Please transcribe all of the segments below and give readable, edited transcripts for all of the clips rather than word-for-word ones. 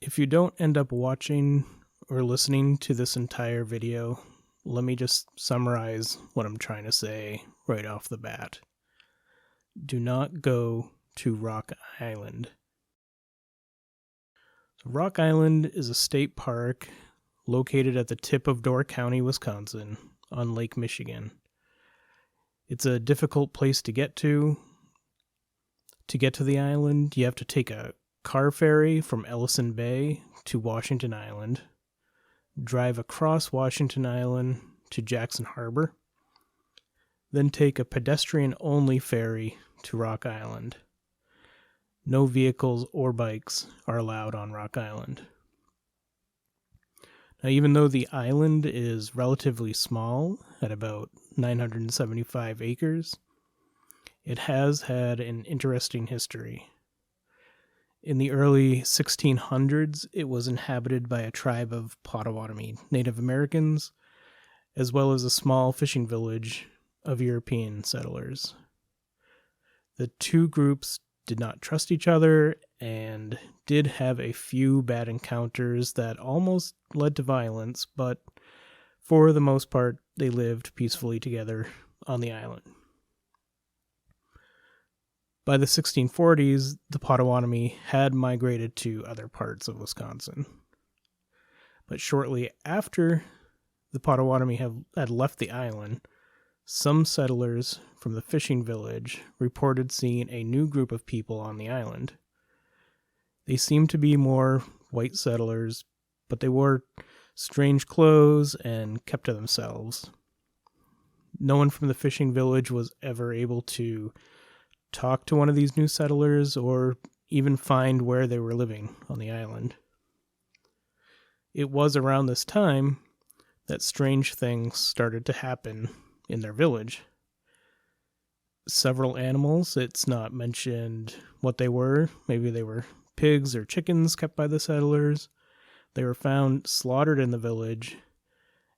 If you don't end up watching or listening to this entire video, let me just summarize what I'm trying to say right off the bat. Do not go to Rock Island. Rock Island is a state park located at the tip of Door County, Wisconsin, on Lake Michigan. It's a difficult place to get to. To get to the island, you have to take a car ferry from Ellison Bay to Washington Island, drive across Washington Island to Jackson Harbor, then take a pedestrian-only ferry to Rock Island. No vehicles or bikes are allowed on Rock Island. Now, even though the island is relatively small, at about 975 acres, it has had an interesting history. In the early 1600s, it was inhabited by a tribe of Potawatomi Native Americans, as well as a small fishing village of European settlers. The two groups did not trust each other and did have a few bad encounters that almost led to violence, but for the most part, they lived peacefully together on the island. By the 1640s, the Potawatomi had migrated to other parts of Wisconsin. But shortly after the Potawatomi had left the island, some settlers from the fishing village reported seeing a new group of people on the island. They seemed to be more white settlers, but they wore strange clothes and kept to themselves. No one from the fishing village was ever able to talk to one of these new settlers or even find where they were living on the island. It was around this time that strange things started to happen in their village. Several animals, it's not mentioned what they were. Maybe they were pigs or chickens kept by the settlers. They were found slaughtered in the village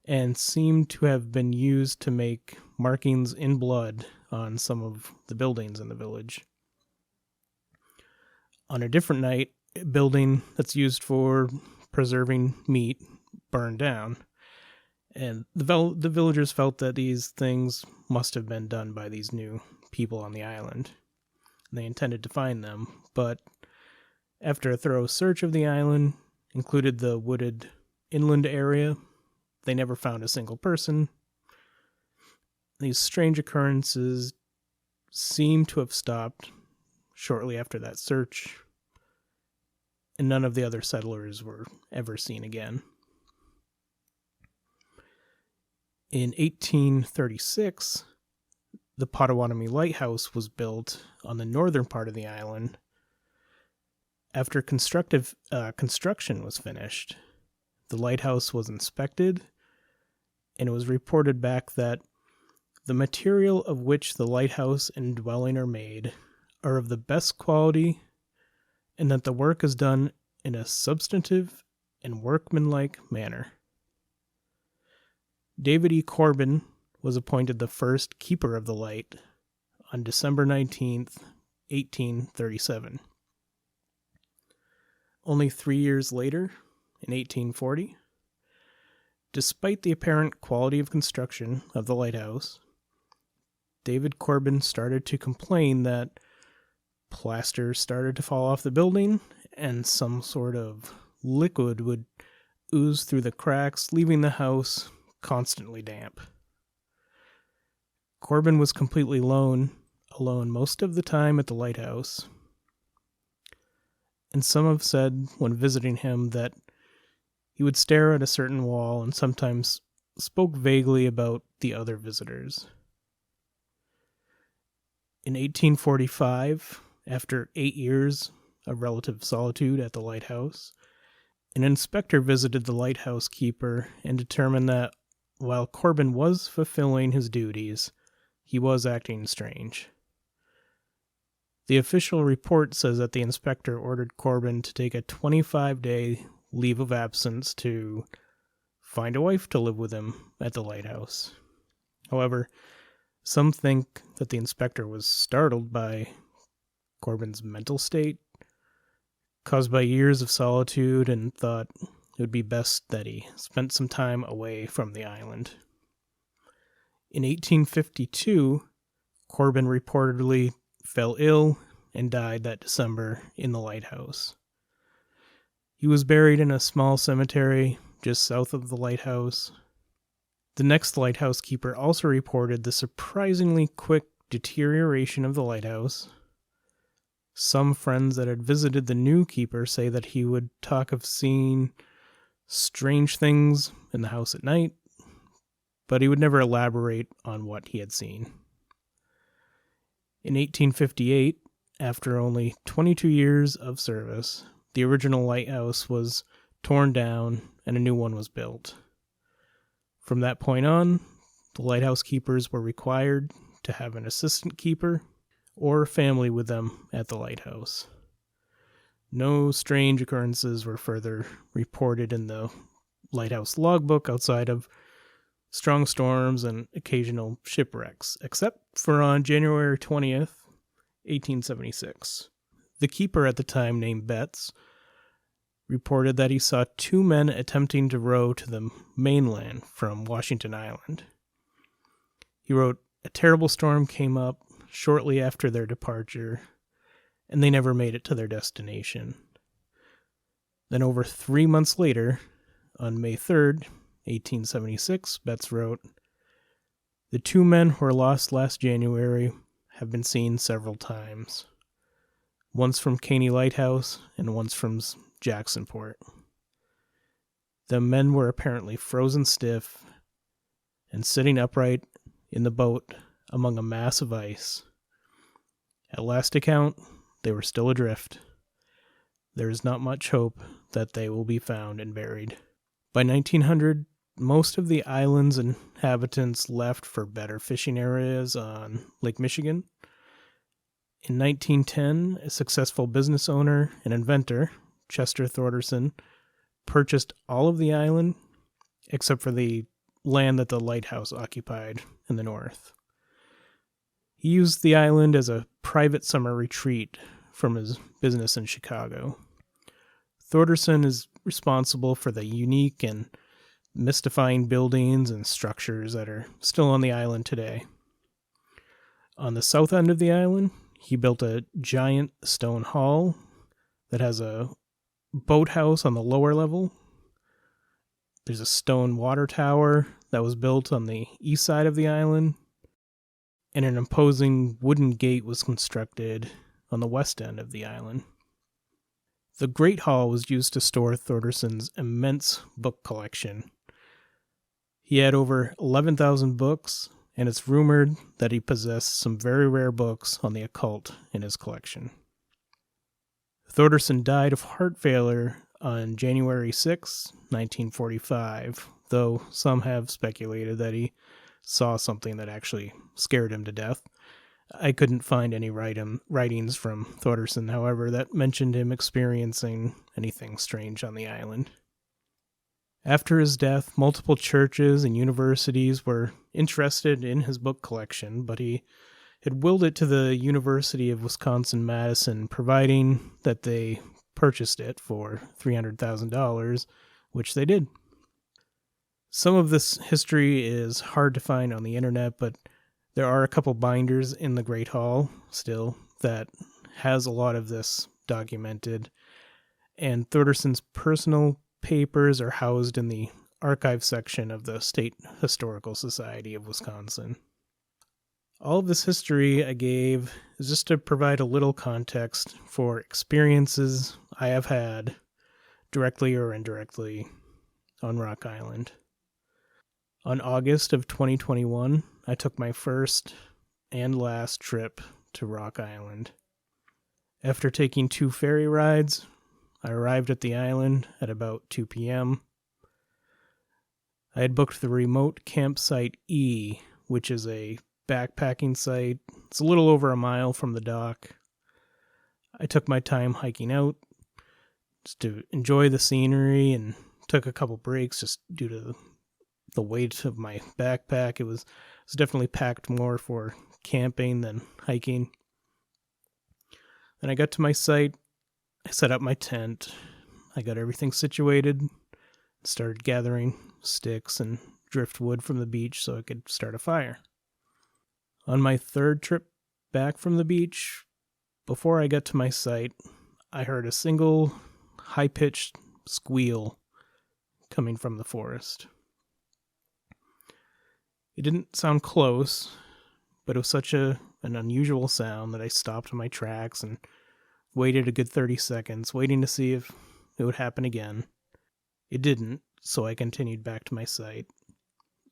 and seemed to have been used to make markings in blood on some of the buildings in the village. On a different night, a building that's used for preserving meat burned down, and the villagers felt that these things must have been done by these new people on the island. They intended to find them, but after a thorough search of the island, included the wooded inland area, they never found a single person. These strange occurrences seem to have stopped shortly after that search, and none of the other settlers were ever seen again. In 1836, the Potawatomi lighthouse was built on the northern part of the island. After construction was finished, the lighthouse was inspected, and it was reported back that the material of which the lighthouse and dwelling are made are of the best quality, and that the work is done in a substantive and workmanlike manner. David E. Corbin was appointed the first keeper of the light on December 19th, 1837. Only 3 years later, in 1840, despite the apparent quality of construction of the lighthouse, David Corbin started to complain that plaster started to fall off the building and some sort of liquid would ooze through the cracks, leaving the house constantly damp. Corbin was completely alone most of the time at the lighthouse, and some have said when visiting him that he would stare at a certain wall and sometimes spoke vaguely about the other visitors. In 1845, after 8 years of relative solitude at the lighthouse, an inspector visited the lighthouse keeper and determined that while Corbin was fulfilling his duties, he was acting strange. The official report says that the inspector ordered Corbin to take a 25-day leave of absence to find a wife to live with him at the lighthouse. However, some think that the inspector was startled by Corbin's mental state. caused by years of solitude, and thought it would be best that he spent some time away from the island. In 1852, Corbin reportedly fell ill and died that December in the lighthouse. He was buried in a small cemetery just south of the lighthouse. The next lighthouse keeper also reported the surprisingly quick deterioration of the lighthouse. Some friends that had visited the new keeper say that he would talk of seeing strange things in the house at night, but he would never elaborate on what he had seen. In 1858, after only 22 years of service, the original lighthouse was torn down and a new one was built. From that point on, the lighthouse keepers were required to have an assistant keeper or family with them at the lighthouse. No strange occurrences were further reported in the lighthouse logbook outside of strong storms and occasional shipwrecks, except for on January 20th, 1876. The keeper at the time, named Betts, reported that he saw two men attempting to row to the mainland from Washington Island. He wrote, "A terrible storm came up shortly after their departure, and they never made it to their destination." Then over 3 months later, on May 3rd, 1876, Betts wrote, "The two men who were lost last January have been seen several times, once from Caney Lighthouse and once from Jacksonport. The men were apparently frozen stiff and sitting upright in the boat among a mass of ice. At last account, they were still adrift. There is not much hope that they will be found and buried." By 1900, most of the island's inhabitants left for better fishing areas on Lake Michigan. In 1910, a successful business owner and inventor, Chester Thorderson, purchased all of the island except for the land that the lighthouse occupied in the north. He used the island as a private summer retreat from his business in Chicago. Thorderson is responsible for the unique and mystifying buildings and structures that are still on the island today. On the south end of the island, he built a giant stone hall that has a boathouse on the lower level. There's a stone water tower that was built on the east side of the island, and an imposing wooden gate was constructed on the west end of the island. The Great Hall was used to store Thorderson's immense book collection. He had over 11,000 books, and it's rumored that he possessed some very rare books on the occult in his collection. Thorderson died of heart failure on January 6, 1945, though some have speculated that he saw something that actually scared him to death. I couldn't find any writings from Thorderson, however, that mentioned him experiencing anything strange on the island. After his death, multiple churches and universities were interested in his book collection, but he had willed it to the University of Wisconsin-Madison, providing that they purchased it for $300,000, which they did. Some of this history is hard to find on the internet, but there are a couple binders in the Great Hall still that has a lot of this documented, and Thorderson's personal papers are housed in the archive section of the State Historical Society of Wisconsin. All of this history I gave is just to provide a little context for experiences I have had, directly or indirectly, on Rock Island. On August of 2021, I took my first and last trip to Rock Island. After taking 2 ferry rides, I arrived at the island at about 2 p.m. I had booked the remote campsite E, which is a backpacking site. It's a little over a mile from the dock. I took my time hiking out just to enjoy the scenery and took a couple breaks just due to the weight of my backpack. It was definitely packed more for camping than hiking. Then I got to my site. I set up my tent. I got everything situated, started gathering sticks and driftwood from the beach so I could start a fire. On my third trip back from the beach, before I got to my site, I heard a single high-pitched squeal coming from the forest. It didn't sound close, but it was such an unusual sound that I stopped in my tracks and waited a good 30 seconds, waiting to see if it would happen again. It didn't, so I continued back to my site.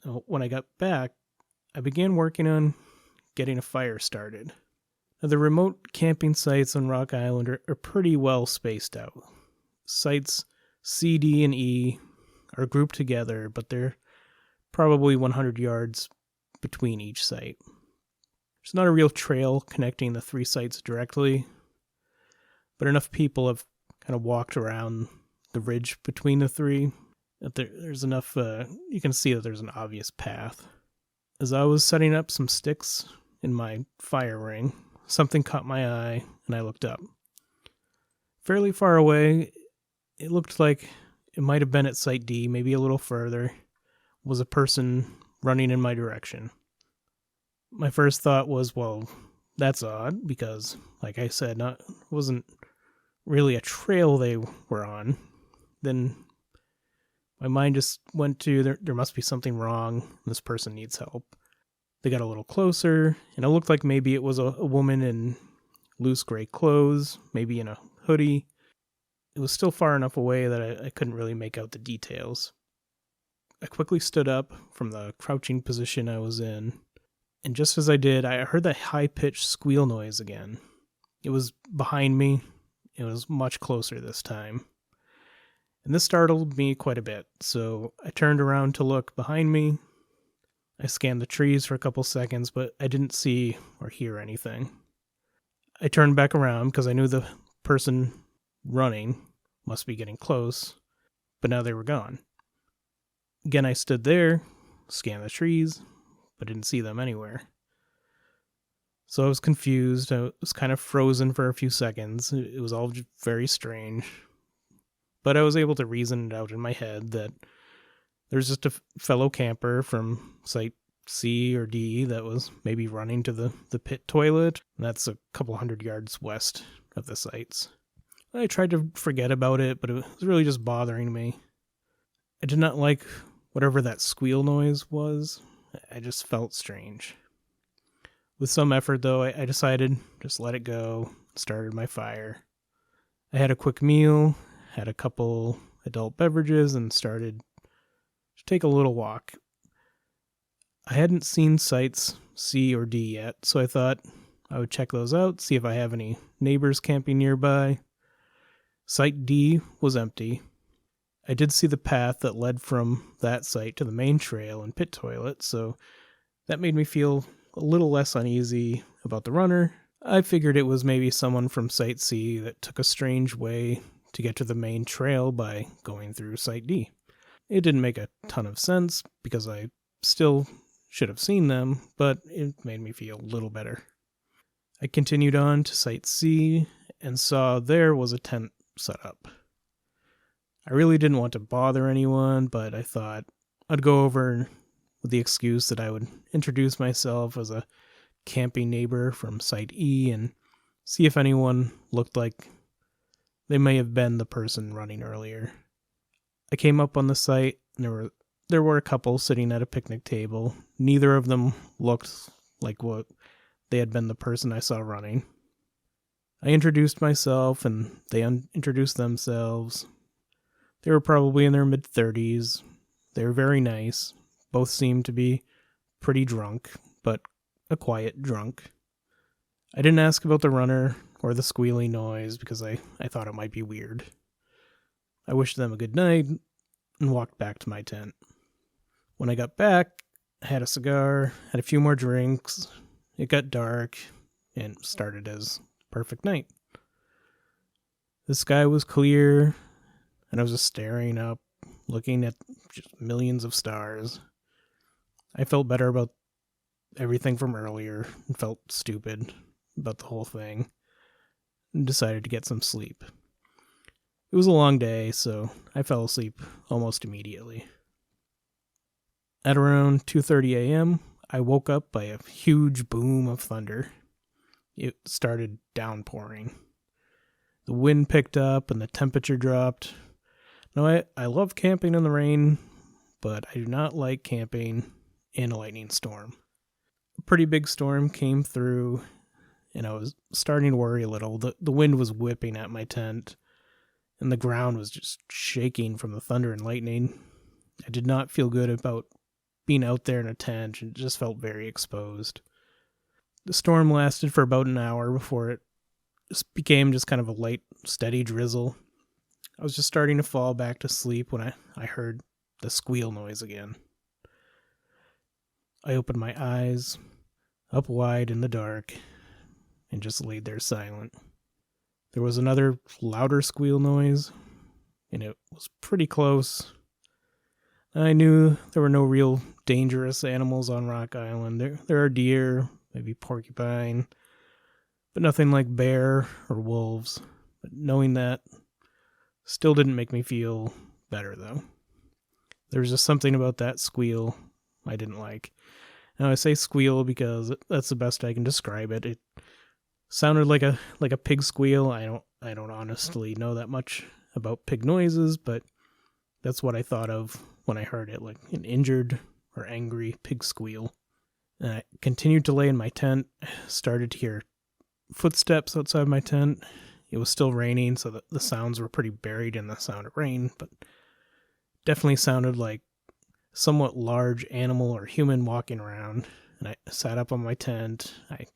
When I got back, I began working on getting a fire started. Now, the remote camping sites on Rock Island are pretty well spaced out. Sites C, D, and E are grouped together, but they're probably 100 yards between each site. There's not a real trail connecting the three sites directly, but enough people have kind of walked around the ridge between the three that there's enough, you can see that there's an obvious path. As I was setting up some sticks in my fire ring, something caught my eye, and I looked up. Fairly far away, it looked like it might have been at Site D, maybe a little further, was a person running in my direction. My first thought was, well, that's odd, because, like I said, it wasn't really a trail they were on. Then my mind just went to, there must be something wrong, this person needs help. They got a little closer, and it looked like maybe it was a woman in loose gray clothes, maybe in a hoodie. It was still far enough away that I couldn't really make out the details. I quickly stood up from the crouching position I was in, and just as I did, I heard that high-pitched squeal noise again. It was behind me. It was much closer this time. And this startled me quite a bit, so I turned around to look behind me. I scanned the trees for a couple seconds, but I didn't see or hear anything. I turned back around because I knew the person running must be getting close, but now they were gone. Again, I stood there, scanned the trees, but didn't see them anywhere. So I was confused. I was kind of frozen for a few seconds. It was all just very strange. But I was able to reason it out in my head that there's just a fellow camper from Site C or D that was maybe running to the pit toilet. And that's a couple 100 yards west of the sites. I tried to forget about it, but it was really just bothering me. I did not like whatever that squeal noise was. I just felt strange. With some effort, though, I decided just let it go, started my fire. I had a quick meal, had a couple adult beverages, and started to take a little walk. I hadn't seen sites C or D yet, so I thought I would check those out, see if I have any neighbors camping nearby. Site D was empty. I did see the path that led from that site to the main trail and pit toilet, so that made me feel a little less uneasy about the runner. I figured it was maybe someone from Site C that took a strange way to get to the main trail by going through Site D. It didn't make a ton of sense because I still should have seen them, but it made me feel a little better. I continued on to Site C and saw there was a tent set up. I really didn't want to bother anyone, but I thought I'd go over with the excuse that I would introduce myself as a camping neighbor from Site E and see if anyone looked like they may have been the person running earlier. I came up on the site, and there were a couple sitting at a picnic table. Neither of them looked like what they had been the person I saw running. I introduced myself, and they introduced themselves. They were probably in their mid-30s. They were very nice. Both seemed to be pretty drunk, but a quiet drunk. I didn't ask about the runner or the squealing noise because I thought it might be weird. I wished them a good night and walked back to my tent. When I got back, I had a cigar, had a few more drinks. It got dark and started as a perfect night. The sky was clear, and I was just staring up, looking at just millions of stars. I felt better about everything from earlier and felt stupid about the whole thing and decided to get some sleep. It was a long day, so I fell asleep almost immediately. At around 2:30 a.m., I woke up by a huge boom of thunder. It started downpouring. The wind picked up and the temperature dropped. Now, I love camping in the rain, but I do not like camping in a lightning storm. A pretty big storm came through, and I was starting to worry a little. The wind was whipping at my tent, and the ground was just shaking from the thunder and lightning. I did not feel good about being out there in a tent, and just felt very exposed. The storm lasted for about an hour before it became just kind of a light, steady drizzle. I was just starting to fall back to sleep when I heard the squeal noise again. I opened my eyes up wide in the dark and just laid there silent. There was another louder squeal noise, and it was pretty close. I knew there were no real dangerous animals on Rock Island. There are deer, maybe porcupine, but nothing like bear or wolves. But knowing that still didn't make me feel better, though. There was just something about that squeal I didn't like. Now I say squeal because that's the best I can describe it. It sounded like a pig squeal. I don't honestly know that much about pig noises, but that's what I thought of when I heard it, like an injured or angry pig squeal. And I continued to lay in my tent, started to hear footsteps outside my tent. It was still raining, so the sounds were pretty buried in the sound of rain, but definitely sounded like somewhat large animal or human walking around. And I sat up on my tent. I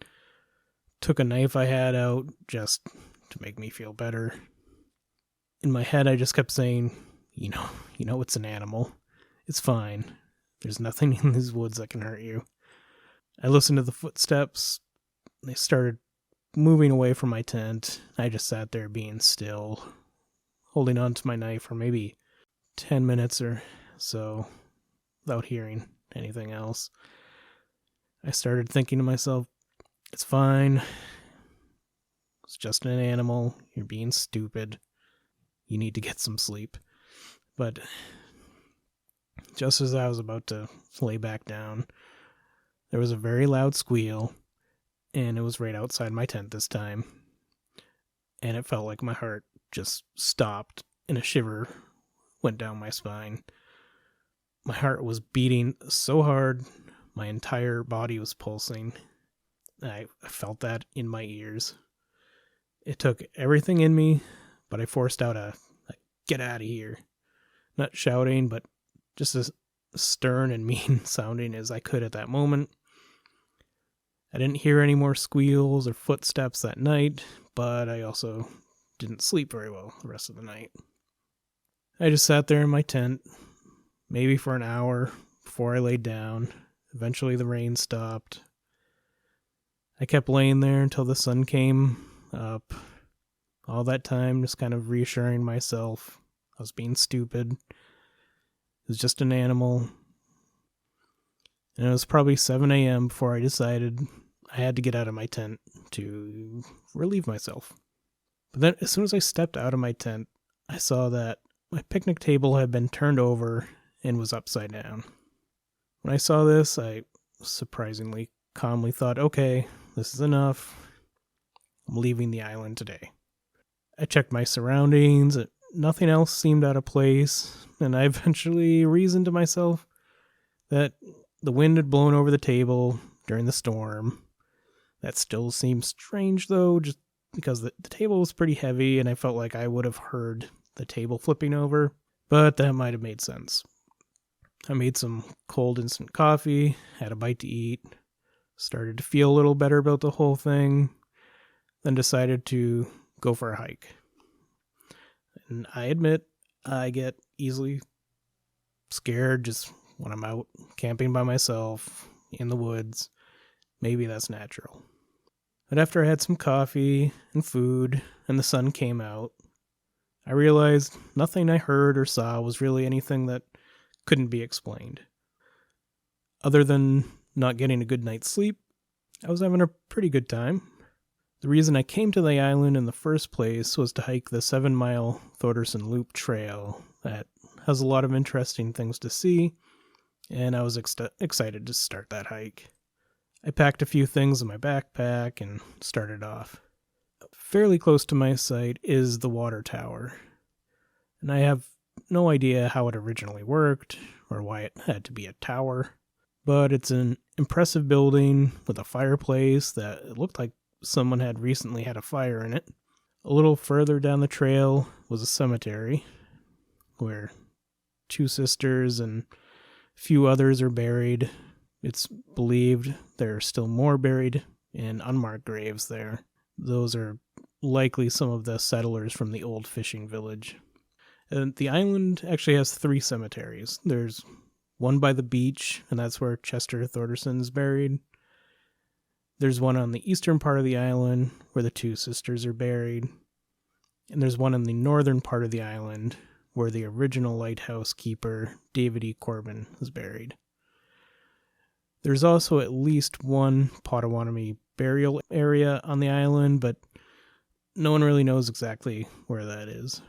took a knife I had out just to make me feel better. In my head, I just kept saying, you know, it's an animal. It's fine. There's nothing in these woods that can hurt you. I listened to the footsteps. They started moving away from my tent. I just sat there being still, holding on to my knife for maybe 10 minutes or so without hearing anything else. I started thinking to myself, it's fine. It's just an animal. You're being stupid. You need to get some sleep. But just as I was about to lay back down, there was a very loud squeal, and it was right outside my tent this time. And it felt like my heart just stopped, and a shiver went down my spine. My heart was beating so hard, my entire body was pulsing. I felt that in my ears. It took everything in me, but I forced out a get out of here. Not shouting, but just as stern and mean sounding as I could at that moment. I didn't hear any more squeals or footsteps that night, but I also didn't sleep very well the rest of the night. I just sat there in my tent, maybe for an hour before I laid down. Eventually the rain stopped. I kept laying there until the sun came up. All that time just kind of reassuring myself I was being stupid. It was just an animal. And it was probably 7 a.m. before I decided I had to get out of my tent to relieve myself. But then as soon as I stepped out of my tent, I saw that my picnic table had been turned over and was upside down. When I saw this, I surprisingly calmly thought, okay, this is enough. I'm leaving the island today. I checked my surroundings. Nothing else seemed out of place, and I eventually reasoned to myself that the wind had blown over the table during the storm. That still seemed strange, though, just because the table was pretty heavy, and I felt like I would have heard the table flipping over, but that might have made sense. I made some cold instant coffee, had a bite to eat, started to feel a little better about the whole thing, then decided to go for a hike. And I admit, I get easily scared just when I'm out camping by myself in the woods. Maybe that's natural. But after I had some coffee and food and the sun came out, I realized nothing I heard or saw was really anything that couldn't be explained. Other than not getting a good night's sleep, I was having a pretty good time. The reason I came to the island in the first place was to hike the 7-mile Thorderson Loop Trail that has a lot of interesting things to see, and I was excited to start that hike. I packed a few things in my backpack and started off. Fairly close to my site is the water tower, and I have no idea how it originally worked or why it had to be a tower, but it's an impressive building with a fireplace that it looked like someone had recently had a fire in it. A little further down the trail was a cemetery where 2 sisters and a few others are buried. It's believed there are still more buried in unmarked graves there. Those are likely some of the settlers from the old fishing village. And the island actually has 3 cemeteries. There's one by the beach, and that's where Chester Thorderson is buried. There's one on the eastern part of the island where the 2 sisters are buried. And there's one in the northern part of the island where the original lighthouse keeper, David E. Corbin, is buried. There's also at least one Potawatomi burial area on the island, but no one really knows exactly where that is.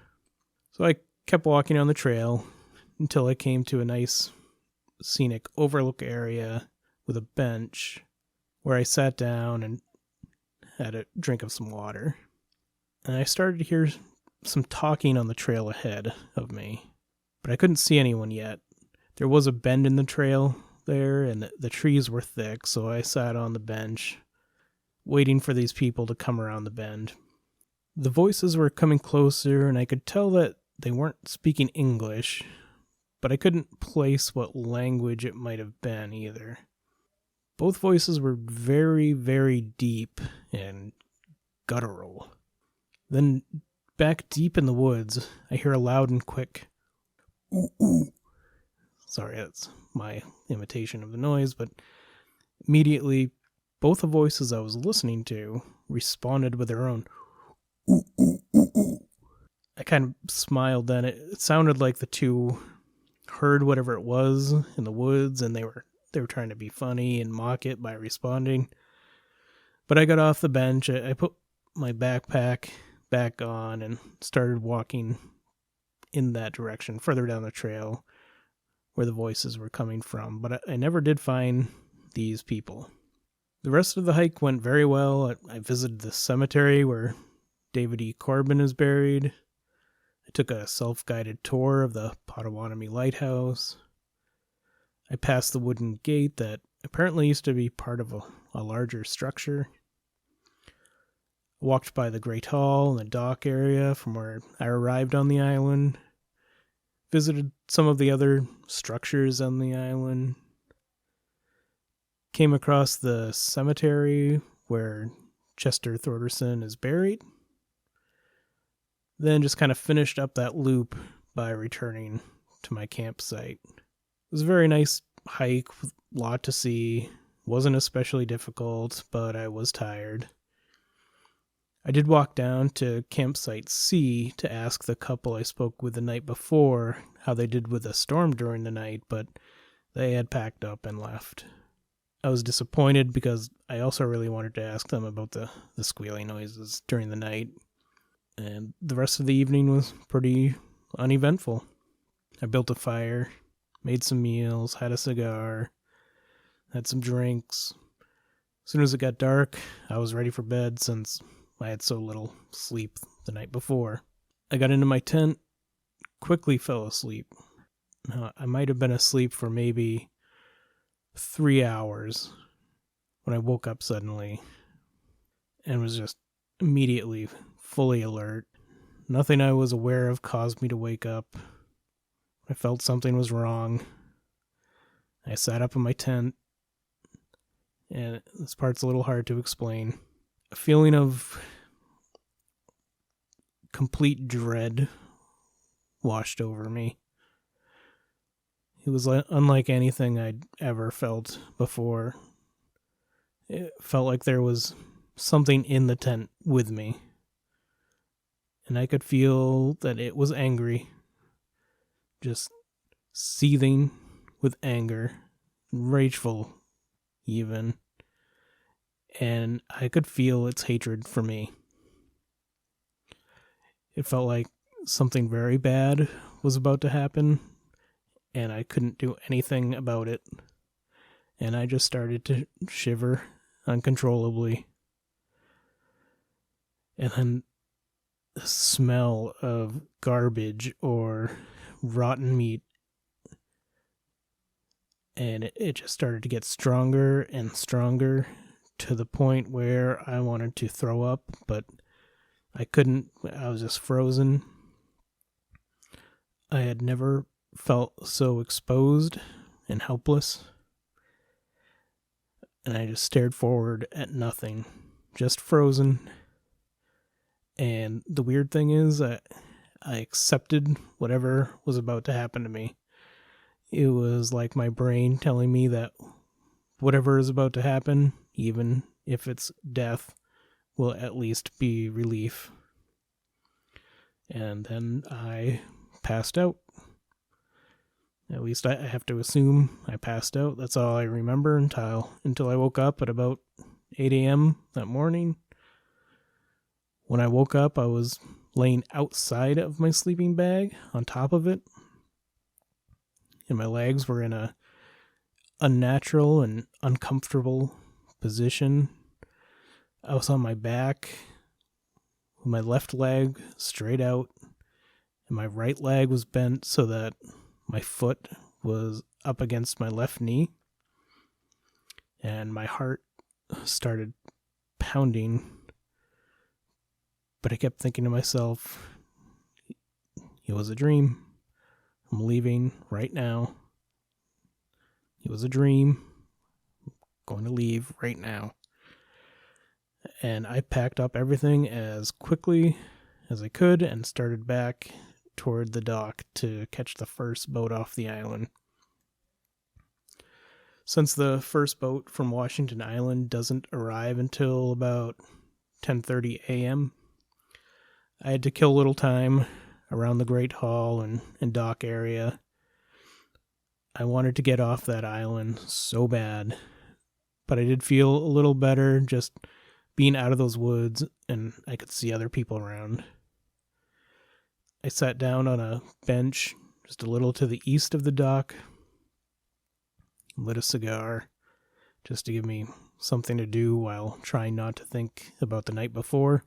So I kept walking on the trail until I came to a nice scenic overlook area with a bench where I sat down and had a drink of some water. And I started to hear some talking on the trail ahead of me, but I couldn't see anyone yet. There was a bend in the trail there, and the trees were thick, so I sat on the bench, waiting for these people to come around the bend. The voices were coming closer, and I could tell that they weren't speaking English, but I couldn't place what language it might have been either. Both voices were very, very deep and guttural. Then, back deep in the woods, I hear a loud and quick, ooh, ooh. Sorry, that's my imitation of the noise, but immediately, both the voices I was listening to responded with their own, ooh, ooh, ooh, ooh. I kind of smiled then. It sounded like the 2 heard whatever it was in the woods, and they were trying to be funny and mock it by responding. But I got off the bench, I put my backpack back on and started walking in that direction, further down the trail where the voices were coming from. But I never did find these people. The rest of the hike went very well. I visited the cemetery where David E. Corbin is buried. I took a self-guided tour of the Potawatomi lighthouse. I passed the wooden gate that apparently used to be part of a larger structure. I walked by the Great Hall and the dock area from where I arrived on the island. Visited some of the other structures on the island. Came across the cemetery where Chester Thorderson is buried. Then just kind of finished up that loop by returning to my campsite. It was a very nice hike with a lot to see. Wasn't especially difficult, but I was tired. I did walk down to campsite C to ask the couple I spoke with the night before how they did with the storm during the night, but they had packed up and left. I was disappointed because I also really wanted to ask them about the squealing noises during the night. And the rest of the evening was pretty uneventful. I built a fire, made some meals, had a cigar, had some drinks. As soon as it got dark, I was ready for bed since I had so little sleep the night before. I got into my tent, quickly fell asleep. I might have been asleep for maybe 3 hours when I woke up suddenly and was just immediately fully alert. Nothing I was aware of caused me to wake up. I felt something was wrong. I sat up in my tent, and this part's a little hard to explain. A feeling of complete dread washed over me. It was unlike anything I'd ever felt before. It felt like there was something in the tent with me. And I could feel that it was angry. Just seething with anger. Rageful, even. and I could feel its hatred for me. It felt like something very bad was about to happen, and I couldn't do anything about it. And I just started to shiver uncontrollably. And then the smell of garbage or rotten meat, and it just started to get stronger and stronger to the point where I wanted to throw up, but I couldn't. I was just frozen. I had never felt so exposed and helpless. And I just stared forward at nothing, just frozen. And the weird thing is, I accepted whatever was about to happen to me. It was like my brain telling me that whatever is about to happen, even if it's death, will at least be relief. And then I passed out. At least I have to assume I passed out. That's all I remember until I woke up at about 8 a.m. that morning. When I woke up, I was laying outside of my sleeping bag on top of it. And my legs were in a unnatural and uncomfortable position. I was on my back with my left leg straight out, and my right leg was bent so that my foot was up against my left knee, and my heart started pounding. But I kept thinking to myself, it was a dream. I'm leaving right now. It was a dream. I'm going to leave right now. And I packed up everything as quickly as I could and started back toward the dock to catch the first boat off the island. Since the first boat from Washington Island doesn't arrive until about 10:30 a.m., I had to kill a little time around the Great Hall and dock area. I wanted to get off that island so bad, but I did feel a little better just being out of those woods and I could see other people around. I sat down on a bench just a little to the east of the dock, lit a cigar just to give me something to do while trying not to think about the night before.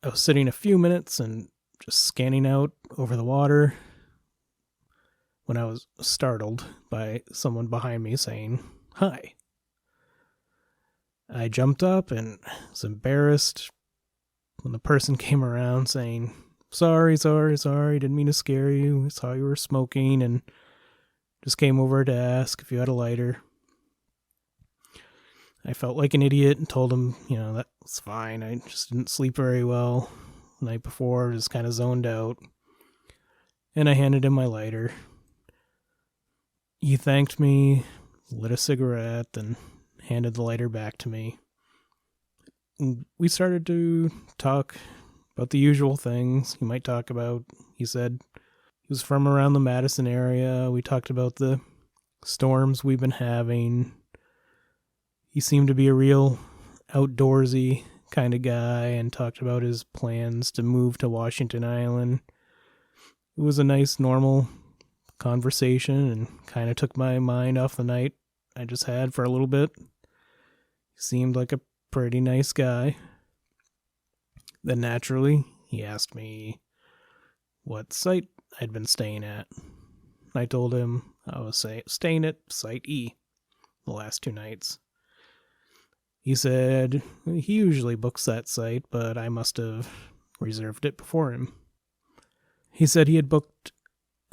I was sitting a few minutes and just scanning out over the water when I was startled by someone behind me saying, "Hi." I jumped up and was embarrassed when the person came around saying, sorry, didn't mean to scare you. I saw you were smoking and just came over to ask if you had a lighter." I felt like an idiot and told him, that's fine. I just didn't sleep very well the night before, just kind of zoned out. And I handed him my lighter. He thanked me, lit a cigarette, and handed the lighter back to me. We started to talk about the usual things you might talk about. He said he was from around the Madison area. We talked about the storms we've been having. He seemed to be a real outdoorsy kind of guy and talked about his plans to move to Washington Island. It was a nice, normal conversation and kind of took my mind off the night I just had for a little bit. He seemed like a pretty nice guy. Then naturally, he asked me what site I'd been staying at. I told him I was staying at Site E the last 2 nights. He said he usually books that site, but I must have reserved it before him. He said he had booked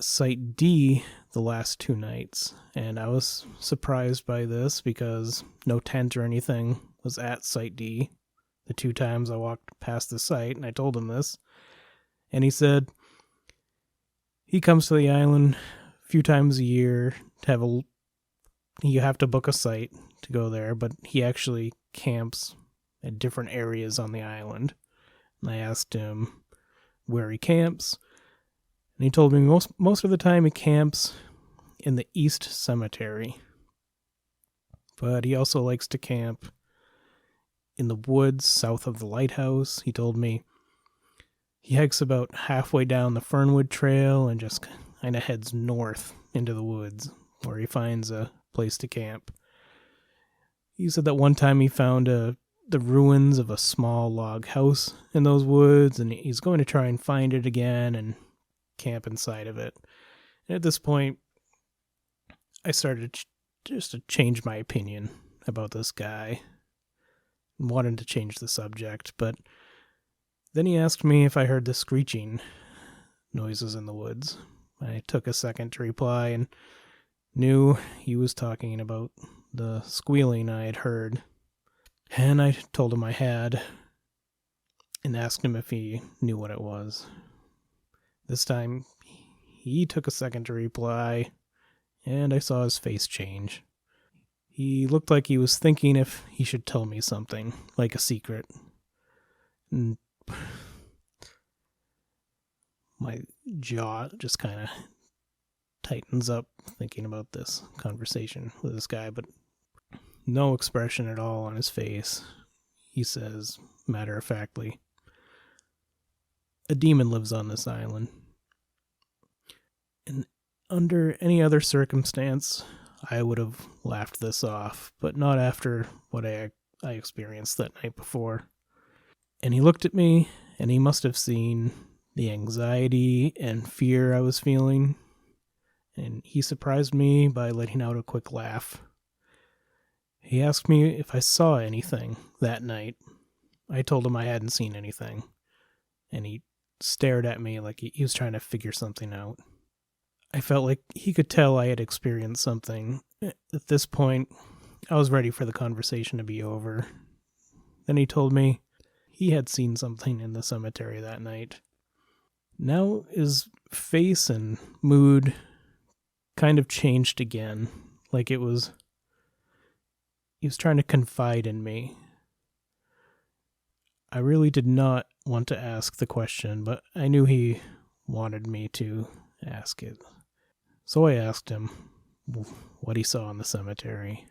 Site D the last 2 nights, and I was surprised by this because no tent or anything was at Site D the 2 times I walked past the site, and I told him this. And he said he comes to the island a few times a year to you have to book a site to go there, but he actually camps at different areas on the island. And I asked him where he camps, and he told me most of the time he camps in the East Cemetery. but he also likes to camp in the woods south of the lighthouse. He told me he hikes about halfway down the Fernwood Trail and just kind of heads north into the woods where he finds a place to camp. He said that one time he found the ruins of a small log house in those woods, and he's going to try and find it again and camp inside of it. And at this point, I started just to change my opinion about this guy and wanted to change the subject, but then he asked me if I heard the screeching noises in the woods. I took a second to reply and knew he was talking about the squealing I had heard. And I told him I had, and asked him if he knew what it was. This time, he took a second to reply, and I saw his face change. He looked like he was thinking if he should tell me something, like a secret. And my jaw just kind of tightens up thinking about this conversation with this guy, but no expression at all on his face. He says, matter-of-factly, a demon lives on this island. And under any other circumstance, I would have laughed this off, but not after what I experienced that night before. And he looked at me, and he must have seen the anxiety and fear I was feeling, and he surprised me by letting out a quick laugh. He asked me if I saw anything that night. I told him I hadn't seen anything, and he stared at me like he was trying to figure something out. I felt like he could tell I had experienced something. At this point, I was ready for the conversation to be over. Then he told me he had seen something in the cemetery that night. Now his face and mood kind of changed again, like he was trying to confide in me. I really did not want to ask the question, but I knew he wanted me to ask it. So I asked him what he saw in the cemetery.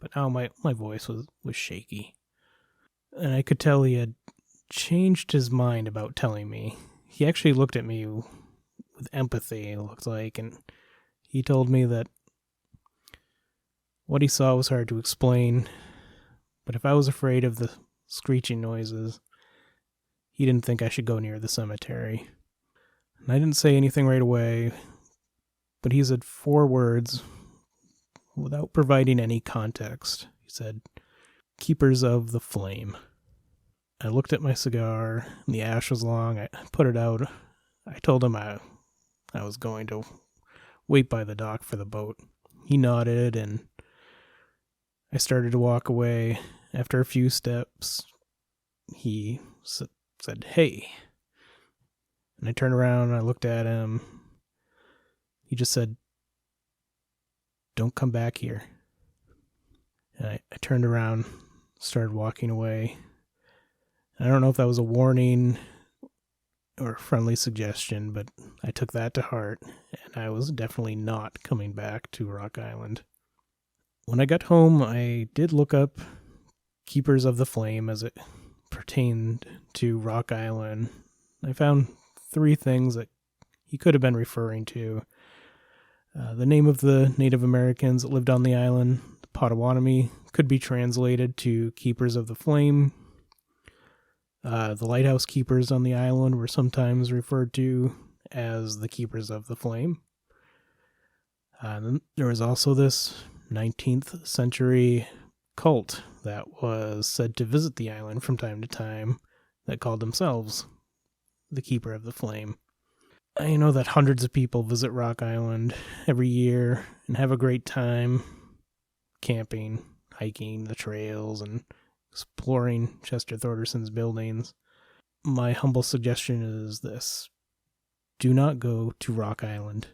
But now my voice was shaky. And I could tell he had changed his mind about telling me. He actually looked at me with empathy, it looked like, and he told me that what he saw was hard to explain, but if I was afraid of the screeching noises, he didn't think I should go near the cemetery. And I didn't say anything right away, but he said 4 words without providing any context. He said, "Keepers of the flame." I looked at my cigar, and the ash was long. I put it out. I told him I was going to wait by the dock for the boat. He nodded, and I started to walk away. After a few steps, he said, "Hey." And I turned around, and I looked at him. He just said, "Don't come back here." And I turned around, started walking away. I don't know if that was a warning or a friendly suggestion, but I took that to heart, and I was definitely not coming back to Rock Island. When I got home, I did look up Keepers of the Flame as it pertained to Rock Island. I found 3 things that he could have been referring to. The name of the Native Americans that lived on the island, the Potawatomi, could be translated to Keepers of the Flame. The lighthouse keepers on the island were sometimes referred to as the Keepers of the Flame. Then there was also this 19th century cult that was said to visit the island from time to time that called themselves the Keeper of the Flame. I know that hundreds of people visit Rock Island every year and have a great time camping, hiking the trails, and exploring Chester Thorderson's buildings. My humble suggestion is this: do not go to Rock Island.